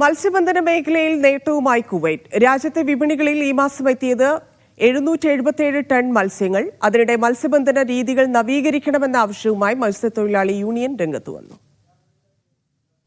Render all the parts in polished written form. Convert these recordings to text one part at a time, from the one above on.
മത്സ്യബന്ധന മേഖലയിൽ നേട്ടവുമായി കുവൈറ്റ്. രാജ്യത്തെ വിപണികളിൽ ഈ മാസം എത്തിയത് 777 ടൺ മത്സ്യങ്ങൾ. അതിനിടെ മത്സ്യബന്ധന രീതികൾ നവീകരിക്കണമെന്ന ആവശ്യവുമായി മത്സ്യത്തൊഴിലാളി യൂണിയൻ രംഗത്ത് വന്നു.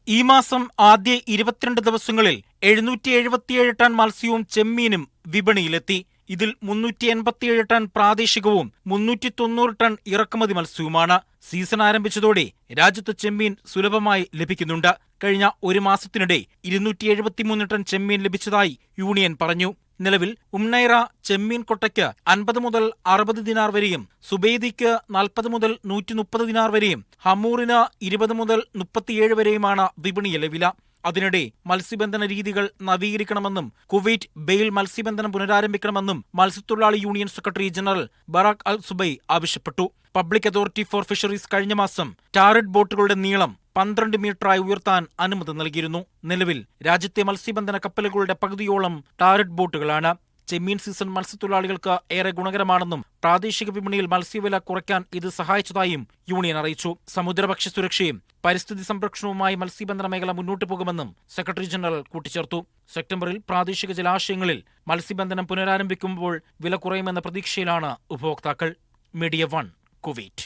ഈ മാസം ആദ്യ 22 ദിവസങ്ങളിൽ 777 ടൺ മത്സ്യവും ചെമ്മീനും വിപണിയിലെത്തി. ഇതിൽ 387 ടൺ പ്രാദേശികവും 390 ടൺ ഇറക്കുമതി മത്സ്യവുമാണ്. സീസൺ ആരംഭിച്ചതോടെ രാജ്യത്ത് ചെമ്മീൻ സുലഭമായി ലഭിക്കുന്നുണ്ട്. കഴിഞ്ഞ ഒരു മാസത്തിനിടെ 273 ടൺ ചെമ്മീൻ ലഭിച്ചതായി യൂണിയൻ പറഞ്ഞു. നിലവിൽ ഉംനൈറ ചെമ്മീൻ കൊട്ടയ്ക്ക് 50 മുതൽ 60 ദിനാർ വരെയും സുബൈദിക്ക് 40 മുതൽ 130 ദിനാർ വരെയും ഹമൂറിന് 20 മുതൽ 37 വരെയുമാണ് വിപണിയിലെ വില. അതിനിടെ മത്സ്യബന്ധന രീതികൾ നവീകരിക്കണമെന്നും കുവൈറ്റ് ബെയിൽ മത്സ്യബന്ധനം പുനരാരംഭിക്കണമെന്നും മത്സ്യത്തൊഴിലാളി യൂണിയൻ സെക്രട്ടറി ജനറൽ ബറാഖ് അൽ സുബൈ ആവശ്യപ്പെട്ടു. പബ്ലിക് അതോറിറ്റി ഫോർ ഫിഷറീസ് കഴിഞ്ഞ മാസം ടാറഡ് ബോട്ടുകളുടെ നീളം 12 മീറ്ററായി ഉയർത്താൻ അനുമതി നൽകിയിരുന്നു. നിലവിൽ രാജ്യത്തെ മത്സ്യബന്ധന കപ്പലുകളുടെ പകുതിയോളം ടാറഡ് ബോട്ടുകളാണ്. ചെമ്മീൻ സീസൺ മത്സ്യത്തൊഴിലാളികൾക്ക് ഏറെ ഗുണകരമാണെന്നും പ്രാദേശിക വിപണിയിൽ മത്സ്യവില കുറയ്ക്കാൻ ഇത് സഹായിച്ചതായും യൂണിയൻ അറിയിച്ചു. സമുദ്രഭക്ഷ്യ സുരക്ഷയും പരിസ്ഥിതി സംരക്ഷണവുമായി മത്സ്യബന്ധന മേഖല മുന്നോട്ടു പോകുമെന്നും സെക്രട്ടറി ജനറൽ കൂട്ടിച്ചേർത്തു. സെപ്റ്റംബറിൽ പ്രാദേശിക ജലാശയങ്ങളിൽ മത്സ്യബന്ധനം പുനരാരംഭിക്കുമ്പോൾ വില കുറയുമെന്ന പ്രതീക്ഷയിലാണ് ഉപഭോക്താക്കൾ. Media 1 Kuwait.